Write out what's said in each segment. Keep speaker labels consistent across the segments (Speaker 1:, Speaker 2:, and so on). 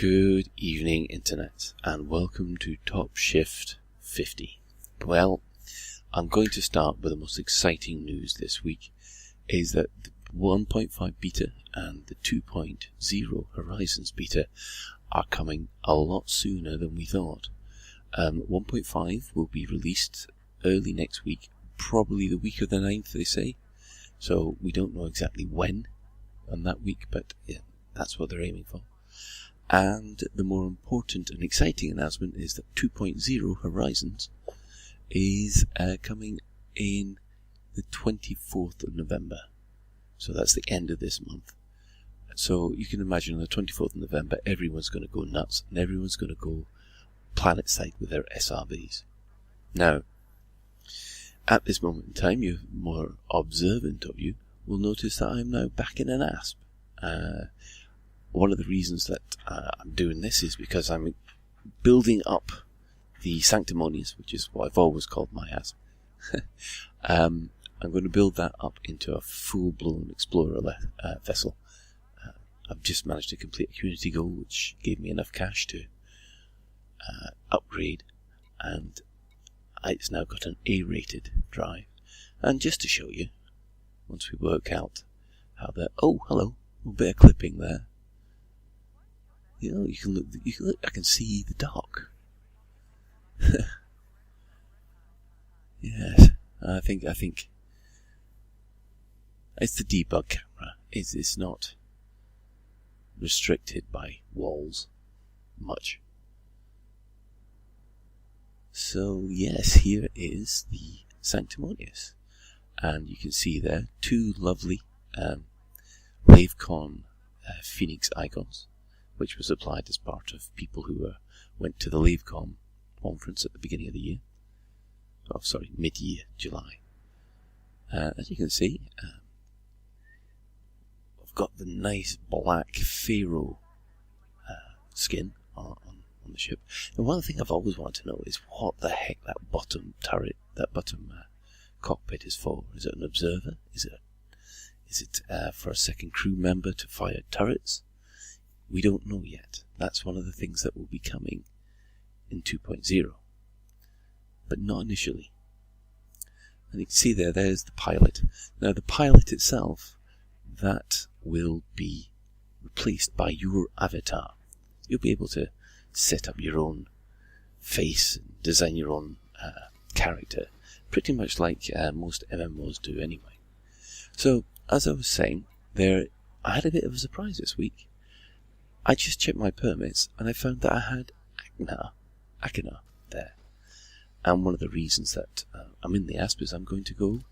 Speaker 1: Good evening, Internet, and welcome to Top Shift 50. Well, I'm going to start with the most exciting news this week, is that the 1.5 beta and the 2.0 Horizons beta are coming a lot sooner than we thought. 1.5 will be released early next week, probably the week of the 9th, they say. So we don't know exactly when on that week, but yeah, that's what they're aiming for. And the more important and exciting announcement is that 2.0 Horizons is coming in the 24th of November. So that's the end of this month. So you can imagine on the 24th of November, everyone's going to go nuts and everyone's going to go planet-side with their SRBs. Now, at this moment in time, you more observant of you will notice that I'm now back in an ASP. One of the reasons that I'm doing this is because I'm building up the Sanctimonious, which is what I've always called my ASP. I'm going to build that up into a full-blown Explorer vessel. I've just managed to complete a community goal, which gave me enough cash to upgrade, and it's now got an A-rated drive. And just to show you, once we work out how that... Oh, hello, a bit of clipping there. You know, you can look, I can see the dock. Yes, I think it's the debug camera. It's not restricted by walls much. So yes, here is the Sanctimonious, and you can see there two lovely WaveCon Phoenix icons, which was applied as part of people who went to the LaveCon conference at the beginning of the year. Oh, sorry, mid-year, July. As you can see, I've got the nice black Pharaoh skin on the ship. And one thing I've always wanted to know is what the heck that bottom turret, that bottom cockpit is for. Is it an observer? Is it for a second crew member to fire turrets? We don't know yet. That's one of the things that will be coming in 2.0, but not initially. And you can see there's the pilot. Now the pilot itself, that will be replaced by your avatar. You'll be able to set up your own face and design your own character, pretty much like most MMOs do anyway. So, as I was saying, I had a bit of a surprise this week. I just checked my permits and I found that I had Achenar there. And one of the reasons that I'm in the ASP is I'm going to go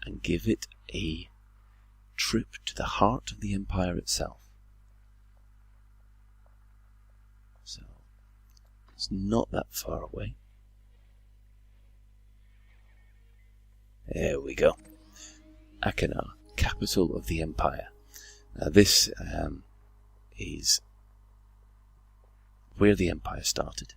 Speaker 1: and give it a trip to the heart of the Empire itself. So, it's not that far away. There we go. Achenar, capital of the Empire. Now this is where the Empire started.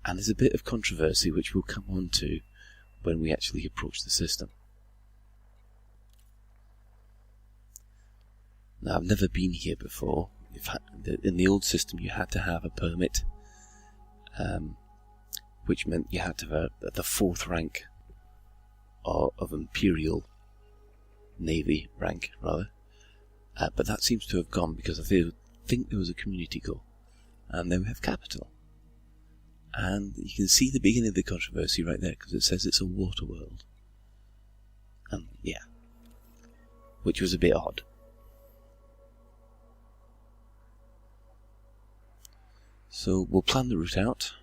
Speaker 1: And there's a bit of controversy which we'll come on to when we actually approach the system. Now, I've never been here before. In the old system you had to have a permit, which meant you had to have the 4th rank of Imperial Navy rank, rather. But that seems to have gone because I think there was a community goal. And then we have capital. And you can see the beginning of the controversy right there because it says it's a water world. And yeah, which was a bit odd. So we'll plan the route out.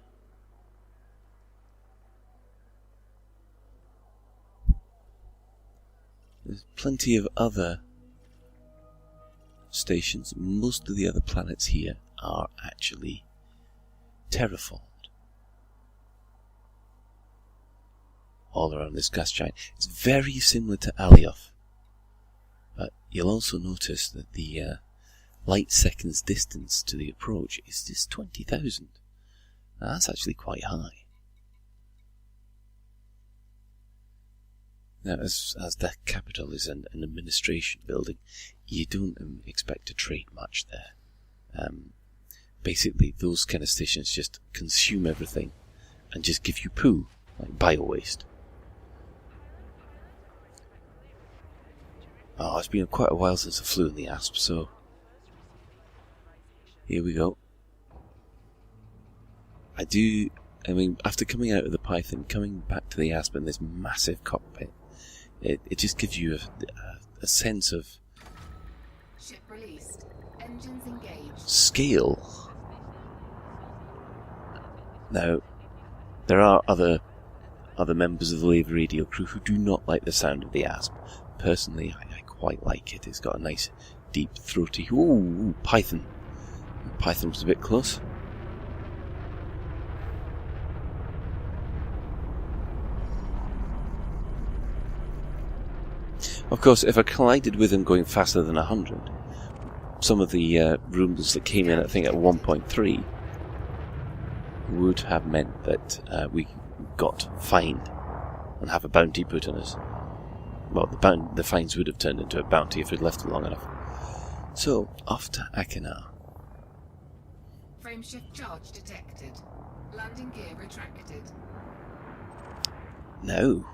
Speaker 1: There's plenty of other stations. Most of the other planets here are actually terraformed all around this gas giant. It's very similar to Alioth, but you'll also notice that the light seconds distance to the approach is just 20,000. That's actually quite high. Now, as the capital is an administration building, you don't expect to trade much there. Basically, those kind of stations just consume everything and just give you poo, like bio-waste. Oh, it's been quite a while since I flew in the Asp, so here we go. After coming out of the Python, coming back to the Asp in this massive cockpit, it just gives you a sense of
Speaker 2: ship released. Engines engaged.
Speaker 1: Scale. Now, there are other members of the Lave Radio crew who do not like the sound of the Asp. Personally, I quite like it. It's got a nice, deep, throaty... Ooh, Python. Python was a bit close. Of course, if I collided with him going faster than 100, some of the rumours that came in, I think, at 1.3 would have meant that we got fined and have a bounty put on us. Well, the fines would have turned into a bounty if we'd left it long enough. So, off to Achenar.
Speaker 2: Frameshift charge detected. Landing gear retracted.
Speaker 1: No.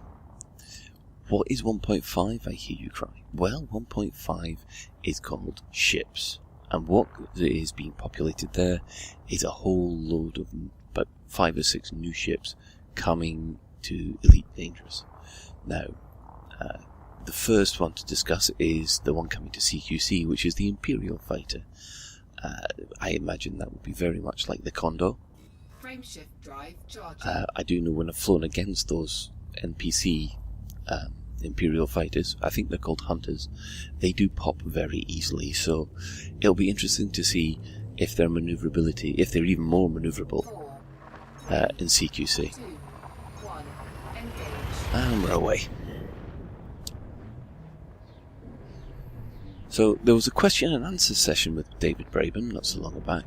Speaker 1: What is 1.5, I hear you cry? Well, 1.5 is called ships. And what is being populated there is a whole load of about 5 or 6 new ships coming to Elite Dangerous. Now, the first one to discuss is the one coming to CQC, which is the Imperial Fighter. I imagine that would be very much like the Condor.
Speaker 2: Frameshift drive charging.
Speaker 1: I do know when I've flown against those NPC Imperial fighters, I think they're called Hunters, they do pop very easily, so it'll be interesting to see if their maneuverability, if they're even more maneuverable in CQC.
Speaker 2: 2, 1, engage.
Speaker 1: And we're away. So there was a question and answer session with David Braben not so long back,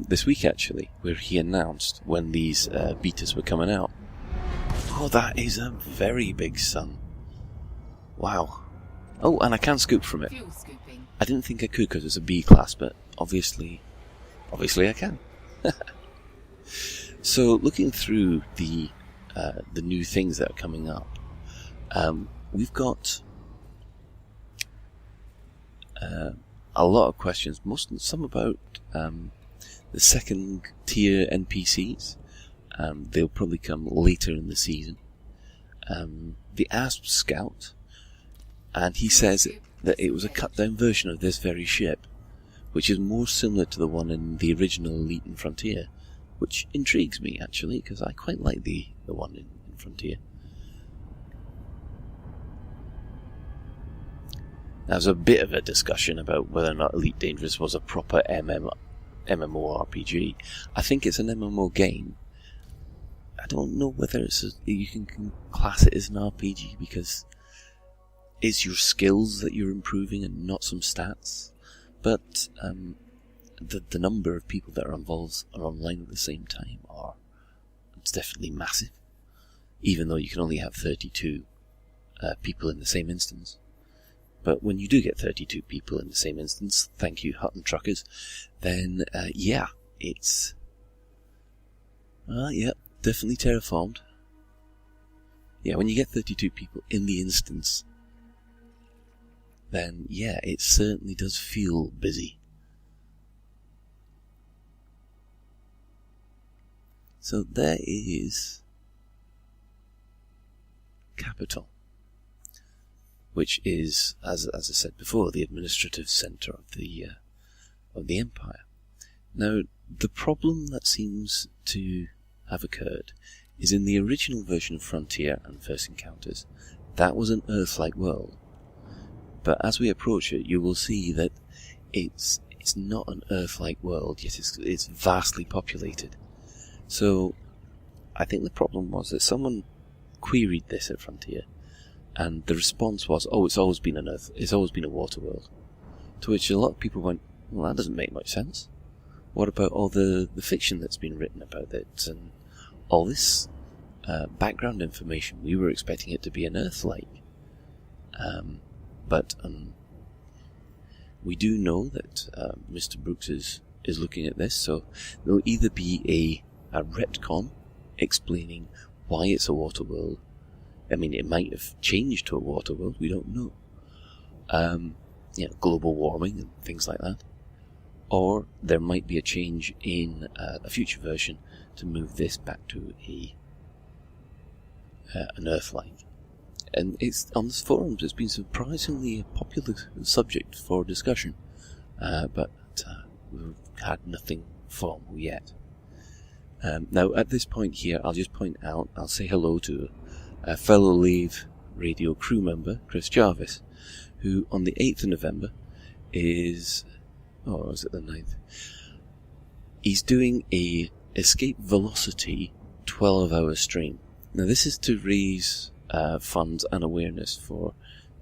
Speaker 1: this week actually, where he announced when these betas were coming out. Oh, that is a very big sun. Wow. Oh, and I can scoop from it.
Speaker 2: Fuel scooping.
Speaker 1: I didn't think I could because it's a B class, but obviously I can. So, looking through the new things that are coming up, we've got a lot of questions. Some about the second tier NPCs. They'll probably come later in the season. The Asp Scout, and he says that it was a cut-down version of this very ship, which is more similar to the one in the original Elite and Frontier, which intrigues me, actually, because I quite like the one in Frontier. There's a bit of a discussion about whether or not Elite Dangerous was a proper MMORPG. I think it's an MMO game. I don't know whether you can class it as an RPG, because it's your skills that you're improving and not some stats. But the number of people that are involved are online at the same time it's definitely massive. Even though you can only have 32 people in the same instance. But when you do get 32 people in the same instance, thank you Hutton Truckers, then it's definitely terraformed. Yeah, when you get 32 people in the instance, then it certainly does feel busy. So there is Capital, which is, as I said before, the administrative centre of the Empire. Now, the problem that seems to have occurred is in the original version of Frontier and First Encounters, that was an Earth-like world. But as we approach it, you will see that it's not an Earth-like world, yet it's vastly populated. So, I think the problem was that someone queried this at Frontier, and the response was, it's always been an Earth, it's always been a water world. To which a lot of people went, well, that doesn't make much sense. What about all the fiction that's been written about it, and all this background information? We were expecting it to be an Earth-like. But we do know that Mr. Brooks is looking at this, so there'll either be a retcon explaining why it's a water world. I mean, it might have changed to a water world, we don't know. Global warming and things like that. Or there might be a change in a future version to move this back to an Earth-like. And it's on the forums, it's been surprisingly a popular subject for discussion, but we've had nothing formal yet. Now, at this point here, I'll just point out, I'll say hello to a fellow Lave radio crew member, Chris Jarvis, who on the 8th of November is... or is it the 9th? He's doing a Escape Velocity 12-hour stream. Now, this is to raise funds and awareness for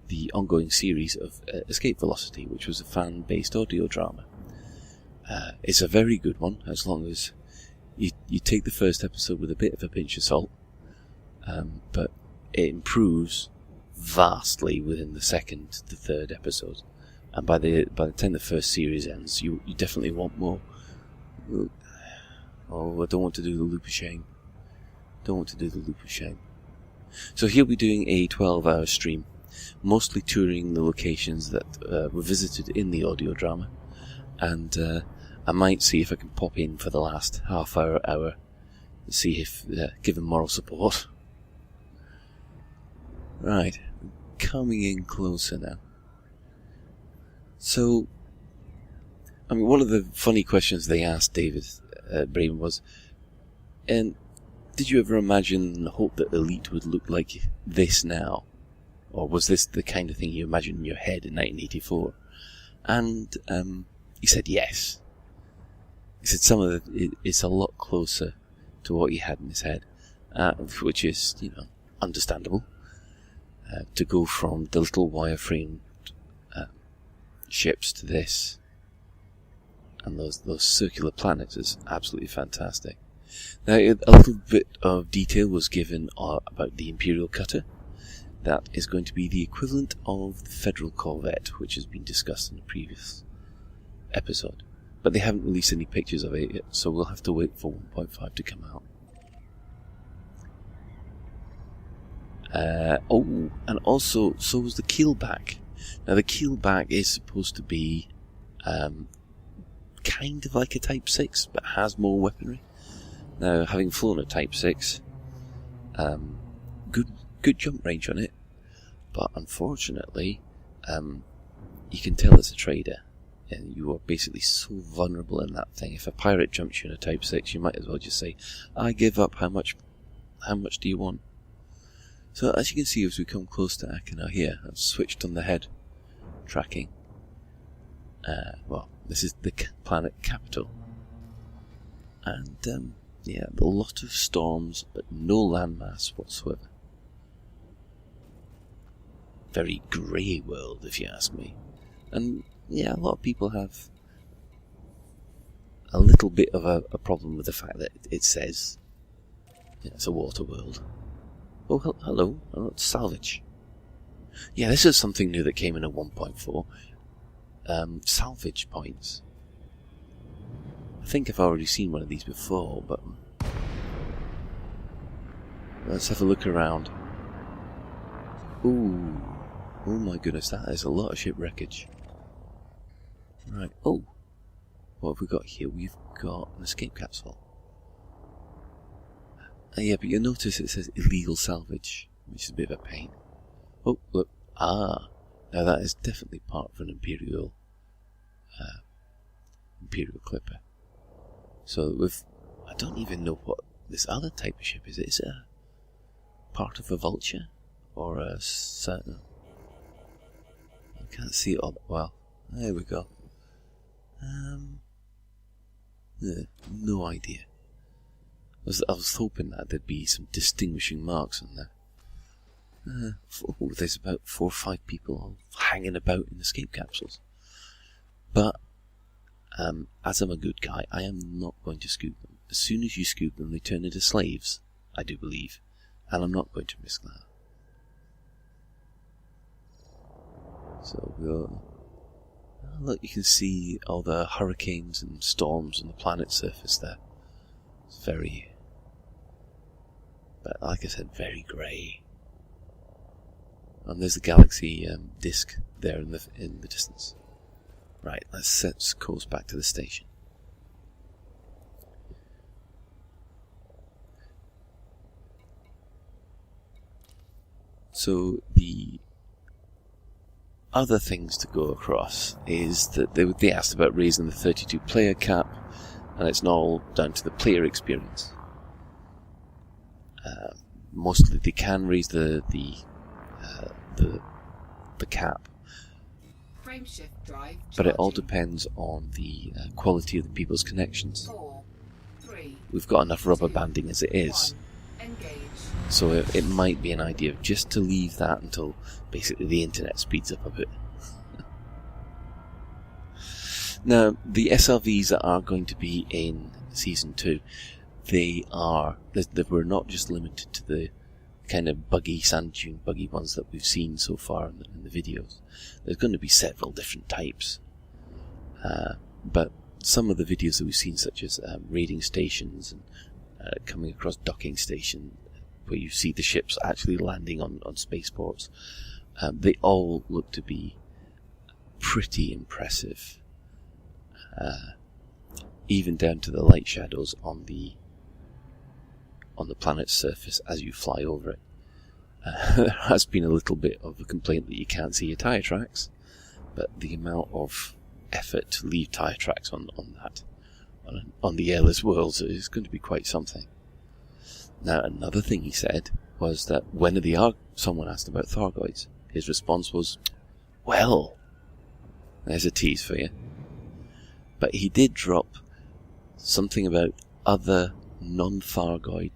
Speaker 1: the ongoing series of Escape Velocity, which was a fan-based audio drama. It's a very good one, as long as you take the first episode with a bit of a pinch of salt, but it improves vastly within the second to third episode, and by the time the first series ends, you definitely want more. Oh, I don't want to do the loop of shame. So he'll be doing a 12-hour stream, mostly touring the locations that were visited in the audio drama, and I might see if I can pop in for the last half hour, and see if give him moral support. Right, coming in closer now. So, I mean, one of the funny questions they asked David Braben was, and did you ever imagine and hope that Elite would look like this now? Or was this the kind of thing you imagined in your head in 1984? And he said yes. He said some of it's a lot closer to what he had in his head, which is, understandable. To go from the little wireframe ships to this, and those circular planets is absolutely fantastic. Now, a little bit of detail was given about the Imperial Cutter. That is going to be the equivalent of the Federal Corvette, which has been discussed in the previous episode. But they haven't released any pictures of it yet, so we'll have to wait for 1.5 to come out. And also, so was the keelback. Now, the keelback is supposed to be kind of like a Type 6, but has more weaponry. Now, having flown a Type 6, good jump range on it, but unfortunately, you can tell it's a trader, and you are basically so vulnerable in that thing. If a pirate jumps you in a Type 6, you might as well just say, I give up, how much do you want? So as you can see, as we come close to Achenar here, I've switched on the head tracking. This is the planet capital. And, a lot of storms, but no landmass whatsoever. Very grey world, if you ask me. And, a lot of people have a little bit of a problem with the fact that it says it's a water world. Oh, hello, salvage. Yeah, this is something new that came in at 1.4. Salvage points. I think I've already seen one of these before, but let's have a look around. Ooh, oh my goodness, that is a lot of ship wreckage. Right, oh, what have we got here? We've got an escape capsule. Yeah, but you'll notice it says illegal salvage, which is a bit of a pain. Oh, look, now that is definitely part of an Imperial clipper. So I don't even know what this other type of ship is. Is it a part of a vulture? Or a certain... I can't see it all that well. There we go. No idea. I was hoping that there'd be some distinguishing marks on there. There's about 4 or 5 people hanging about in escape capsules. But, as I'm a good guy, I am not going to scoop them. As soon as you scoop them, they turn into slaves, I do believe. And I'm not going to risk that. So we'll... look, you can see all the hurricanes and storms on the planet's surface there. It's very, but like I said, very grey. And there's the galaxy disk there in the distance. Right, let's set course back to the station. So the other things to go across is that they asked about raising the 32 player cap, and it's not all down to the player experience. Mostly they can raise the cap,
Speaker 2: Frameshift drive
Speaker 1: but it all
Speaker 2: charging.
Speaker 1: depends on the quality of the people's connections.
Speaker 2: 4, 3,
Speaker 1: We've got enough rubber
Speaker 2: 2,
Speaker 1: banding as it is,
Speaker 2: 1. Engage.
Speaker 1: so it might be an idea just to leave that until basically the internet speeds up a bit. Now, the SRVs that are going to be in Season 2, they were not just limited to the kind of buggy, sand dune buggy ones that we've seen so far in the videos. There's going to be several different types. But some of the videos that we've seen, such as raiding stations and coming across docking station, where you see the ships actually landing on spaceports, they all look to be pretty impressive. Even down to the light shadows on the planet's surface as you fly over it. There has been a little bit of a complaint that you can't see your tyre tracks, but the amount of effort to leave tyre tracks on the airless worlds is going to be quite something. Now, another thing he said was that someone asked about Thargoids, his response was, well, there's a tease for you. But he did drop something about other non-Thargoid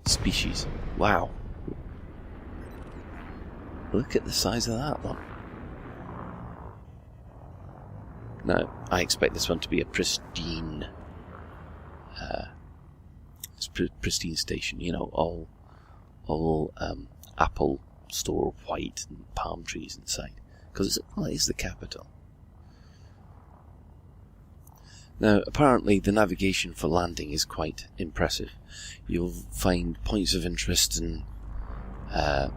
Speaker 1: species. Wow. Look at the size of that one. Now, I expect this one to be a pristine pristine station, you know, all apple store white and palm trees inside, because it is the capital. Now, apparently the navigation for landing is quite impressive. You'll find points of interest and a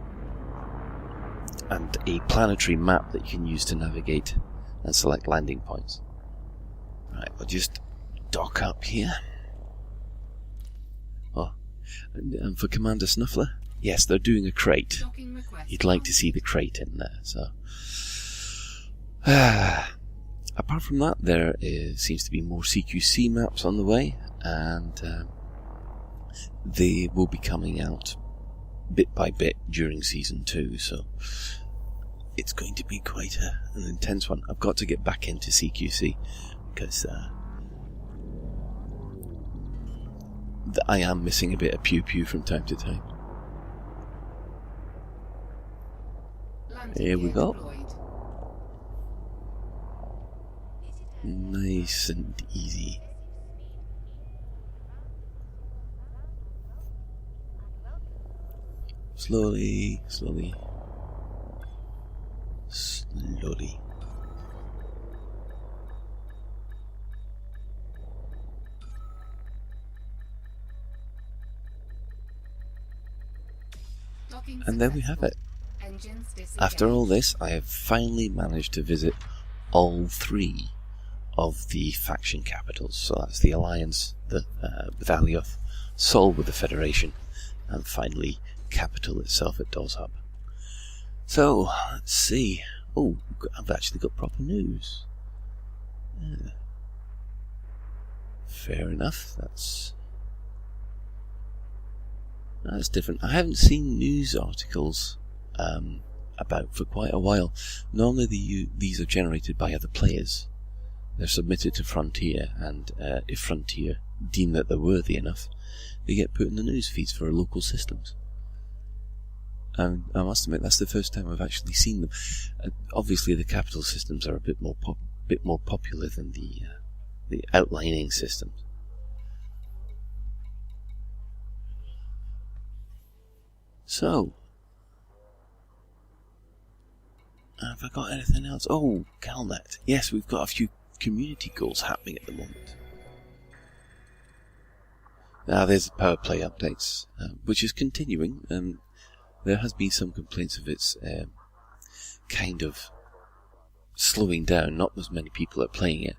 Speaker 1: planetary map that you can use to navigate and select landing points. Right, we'll just dock up here. Oh, and for Commander Snuffler, yes, they're doing a crate.
Speaker 2: Docking request.
Speaker 1: You'd like to see the crate in there, so... Apart from that, there seems to be more CQC maps on the way, and they will be coming out bit by bit during Season 2, so it's going to be quite an intense one. I've got to get back into CQC, because I am missing a bit of pew-pew from time to time.
Speaker 2: Landing
Speaker 1: Here we
Speaker 2: gear
Speaker 1: go.
Speaker 2: deployed.
Speaker 1: Nice and easy. Slowly, slowly, slowly.
Speaker 2: Docking
Speaker 1: And there we have it.
Speaker 2: successful. Engines disengaged.
Speaker 1: After all this, I have finally managed to visit all 3 of the faction capitals. So that's the Alliance, the Valioth, Sol with the Federation, and finally capital itself at Dozhub. So, let's see. Oh, I've actually got proper news. Yeah. Fair enough, that's different. I haven't seen news articles about for quite a while. Normally these are generated by other players. They're submitted to Frontier, and if Frontier deem that they're worthy enough, they get put in the news feeds for local systems. And I must admit, that's the first time I've actually seen them. Obviously, the capital systems are a bit more popular than the outlining systems. So, Have I got anything else? Oh, Galnet. Yes, we've got a few community goals happening at the moment. Now, there's the power play updates, which is continuing. There has been some complaints of its kind of slowing down. Not as many people are playing it.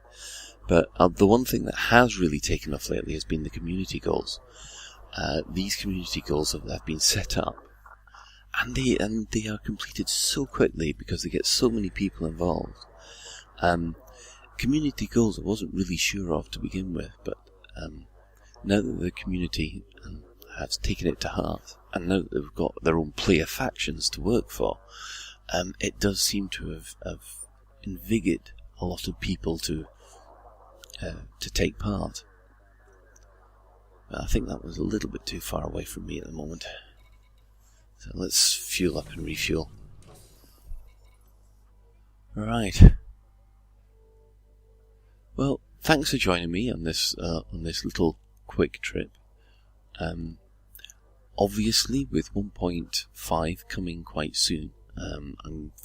Speaker 1: But the one thing that has really taken off lately has been the community goals. These community goals have been set up, and they are completed so quickly because they get so many people involved. Community goals I wasn't really sure of to begin with, but now that the community has taken it to heart, and now that they've got their own player factions to work for, it does seem to have invigorated a lot of people to take part. But I think that was a little bit too far away from me at the moment. So let's fuel up and refuel. Right. Well, thanks for joining me on this little quick trip. Obviously, with 1.5 coming quite soon,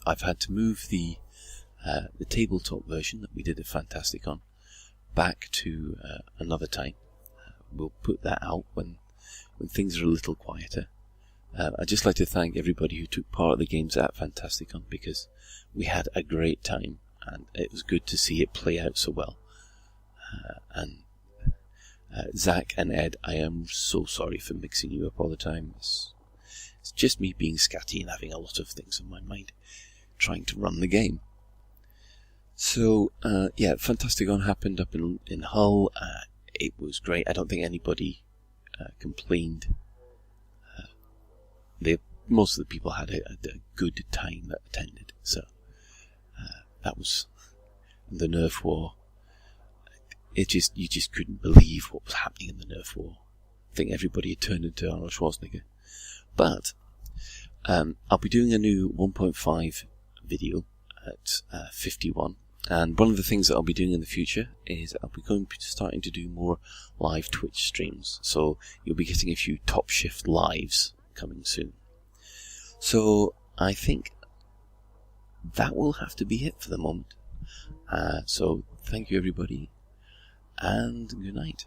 Speaker 1: I've had to move the tabletop version that we did a Fantastic on back to another time. We'll put that out when things are a little quieter. I'd just like to thank everybody who took part of the games at Fantasticon, because we had a great time and it was good to see it play out so well. Zach and Ed, I am so sorry for mixing you up all the time. It's just me being scatty and having a lot of things on my mind, trying to run the game. So, Fantasticon happened up in Hull. It was great. I don't think anybody complained. Most of the people had a good time that attended. So, that was the Nerf War. You just couldn't believe what was happening in the Nerf War. I think everybody had turned into Arnold Schwarzenegger. But I'll be doing a new 1.5 video at 51. And one of the things that I'll be doing in the future is I'll be starting to do more live Twitch streams. So you'll be getting a few Top Shift lives coming soon. So I think that will have to be it for the moment. So thank you everybody, and good night.